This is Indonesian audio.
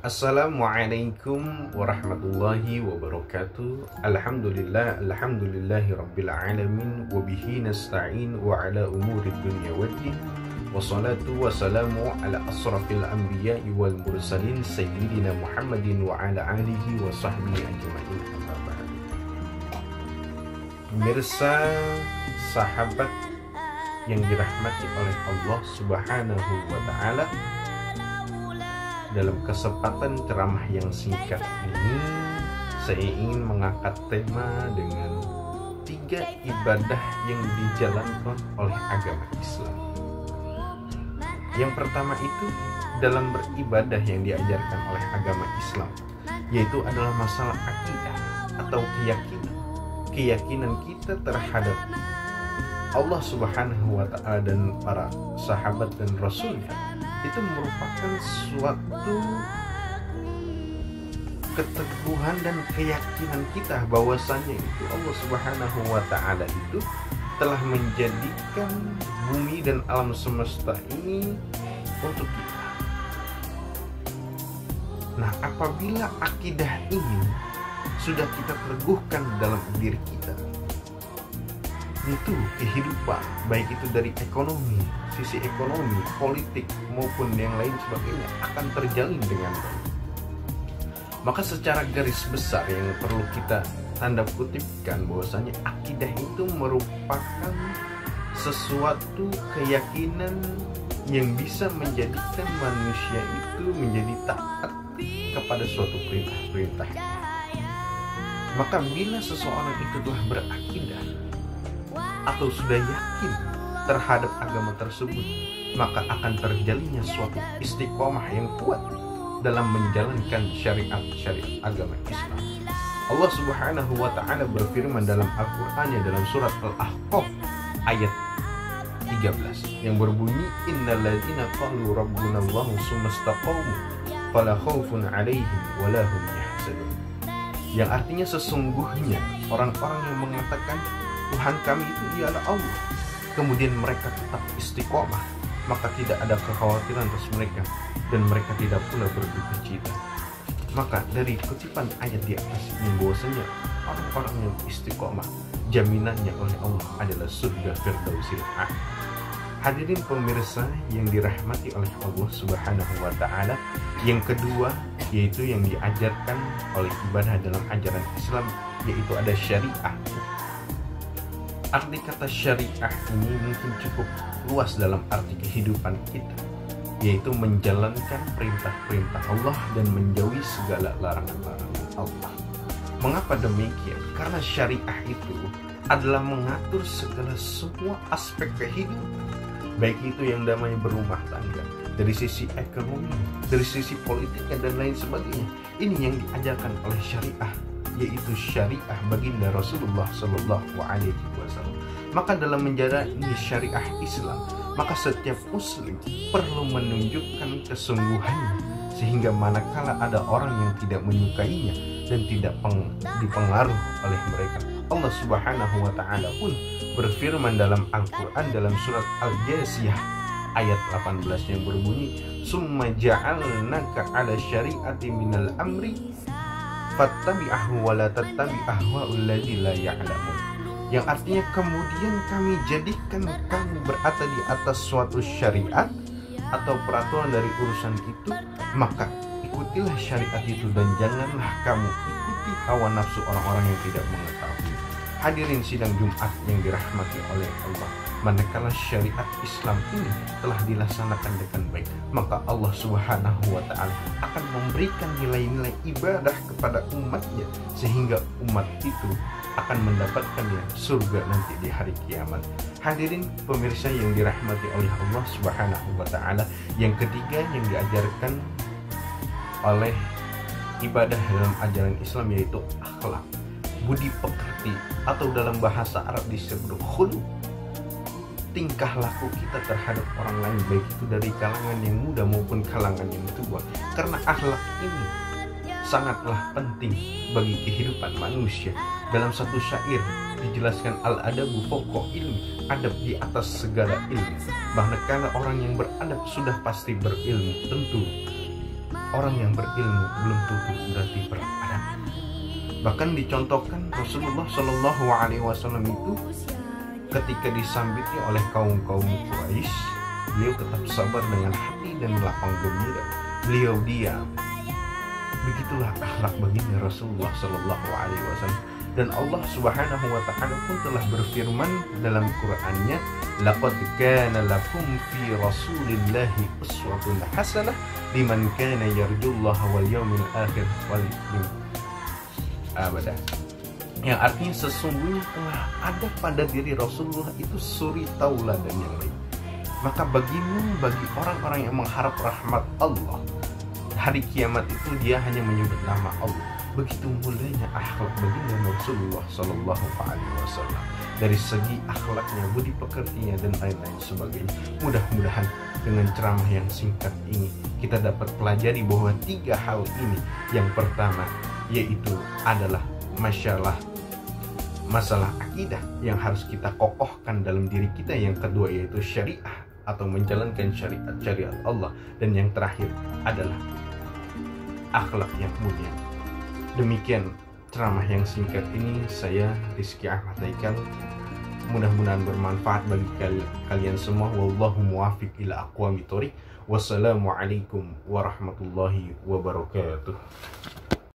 Assalamualaikum warahmatullahi wabarakatuh. Alhamdulillahi rabbil alamin. Wabihi nasta'in wa ala umurid dunya waddin. Wassalatu wassalamu ala asrafil anbiya'i wal mursalin Sayyidina Muhammadin wa ala alihi wa sahbihi ajma'in. Pemirsa, sahabat yang dirahmati oleh Allah Subhanahu wa ta'ala, dalam kesempatan ceramah yang singkat ini, saya ingin mengangkat tema dengan 3 ibadah yang dijalankan oleh agama Islam. Yang pertama itu dalam beribadah yang diajarkan oleh agama Islam, yaitu adalah masalah akidah atau keyakinan kita terhadap Allah Subhanahu wa ta'ala dan para sahabat dan rasulnya. Itu merupakan suatu keteguhan dan keyakinan kita bahwasanya itu Allah Subhanahu wa ta'ala itu telah menjadikan bumi dan alam semesta ini untuk kita. Nah, apabila akidah ini sudah kita teguhkan dalam diri kita, tentu kehidupan, baik itu dari ekonomi, sisi ekonomi, politik maupun yang lain sebagainya, akan terjalin dengan baik. Maka secara garis besar yang perlu kita tanda kutipkan bahwasanya akidah itu merupakan sesuatu keyakinan yang bisa menjadikan manusia itu menjadi taat kepada suatu perintah-perintah. Maka bila seseorang itu telah berakidah atau sudah yakin terhadap agama tersebut, maka akan terjalinnya suatu istiqomah yang kuat dalam menjalankan syariat agama Islam. Allah Subhanahu wa ta'ala berfirman dalam Al-Qur'annya dalam surat Al-Ahqaf ayat 13 yang berbunyi, innalladzina qalu rabbunallahu tsumastaqamu fala khaufun 'alaihim wala hum yahzanun. Yang artinya sesungguhnya orang-orang yang mengatakan Tuhan kami itu ialah Allah, kemudian mereka tetap istiqomah, maka tidak ada kekhawatiran atas mereka dan mereka tidak pula berduka cita. Maka dari kutipan ayat di atas ini bahwasanya orang-orang yang istiqomah jaminannya oleh Allah adalah surga Firdausil A'la. Hadirin pemirsa yang dirahmati oleh Allah Subhanahu wa ta'ala, yang kedua yaitu yang diajarkan oleh ibadah dalam ajaran Islam, yaitu ada syariah. Arti kata syariah ini mungkin cukup luas dalam arti kehidupan kita, yaitu menjalankan perintah-perintah Allah dan menjauhi segala larangan-larangan Allah. Mengapa demikian? Karena syariah itu adalah mengatur segala semua aspek kehidupan, baik itu yang namanya berumah tangga, dari sisi ekonomi, dari sisi politiknya dan lain sebagainya. Ini yang diajarkan oleh syariah, yaitu syariah baginda Rasulullah Sallallahu Alaihi Wasallam. Maka dalam menjalani syariah Islam, maka setiap muslim perlu menunjukkan kesungguhannya, sehingga manakala ada orang yang tidak menyukainya dan tidak dipengaruhi oleh mereka, Allah Subhanahu wa ta'ala pun berfirman dalam Al-Quran dalam surat Al-Jasiyah ayat 18 yang berbunyi, summa ja'alnaka ala syari'ati minal amri fattabi'ahu wa la tattabi' ahwa'ul ladzi la ya'lamun. Yang artinya kemudian kami jadikan kamu berada di atas suatu syariat atau peraturan dari urusan itu, maka ikutilah syariat itu dan janganlah kamu ikuti hawa nafsu orang-orang yang tidak mengetahui. Hadirin sidang Jumat yang dirahmati oleh Allah, manakala syariat Islam ini telah dilaksanakan dengan baik, maka Allah Subhanahu wa ta'ala akan memberikan nilai-nilai ibadah kepada umatnya, sehingga umat itu akan mendapatkan surga nanti di hari kiamat. Hadirin pemirsa yang dirahmati oleh Allah Subhanahu wa ta'ala, yang ketiga yang diajarkan oleh ibadah dalam ajaran Islam yaitu akhlak, budi pekerti, atau dalam bahasa Arab disebut khuluq. Tingkah laku kita terhadap orang lain, baik itu dari kalangan yang muda maupun kalangan yang tua. Karena akhlak ini sangatlah penting bagi kehidupan manusia. Dalam satu syair dijelaskan, al-adabu fawqa ilmi, adab di atas segala ilmu. Bahkan orang yang beradab sudah pasti berilmu. Tentu orang yang berilmu belum tentu berarti beradab. Bahkan dicontohkan Rasulullah Shallallahu Alaihi Wasallam itu ketika disambitnya oleh kaum Quraisy, beliau tetap sabar dengan hati dan lapang gembira. Beliau diam. Begitulah akhlak baginda Rasulullah Shallallahu Alaihi Wasallam. Dan Allah Subhanahu wa Ta'ala pun telah berfirman dalam Qur'annya, laqad kana lakum fi rasulillahi uswatun hasanah liman kana yarjullaha wal yawmil akhir wal yu'min abadah. Yang artinya sesungguhnya telah ada pada diri Rasulullah itu suri tauladan yang baik. Maka bagimu, bagi orang-orang yang mengharap rahmat Allah, hari kiamat itu dia hanya menyebut nama Allah. Begitu mulianya akhlak baginda Rasulullah Sallallahu Alaihi Wasallam dari segi akhlaknya, budi pekertinya dan lain-lain sebagainya. Mudah-mudahan dengan ceramah yang singkat ini kita dapat pelajari bahwa 3 hal ini. Yang pertama yaitu adalah masalah akidah yang harus kita kokohkan dalam diri kita. Yang kedua yaitu syariah atau menjalankan syariat Allah. Dan yang terakhir adalah akhlak yang mulia. Demikian ceramah yang singkat ini, saya Rizky Ahmad Haikal. Mudah-mudahan bermanfaat bagi kalian semua. Wallahu muwaffiq ila aqwamit thoriq. Wassalamualaikum warahmatullahi wabarakatuh.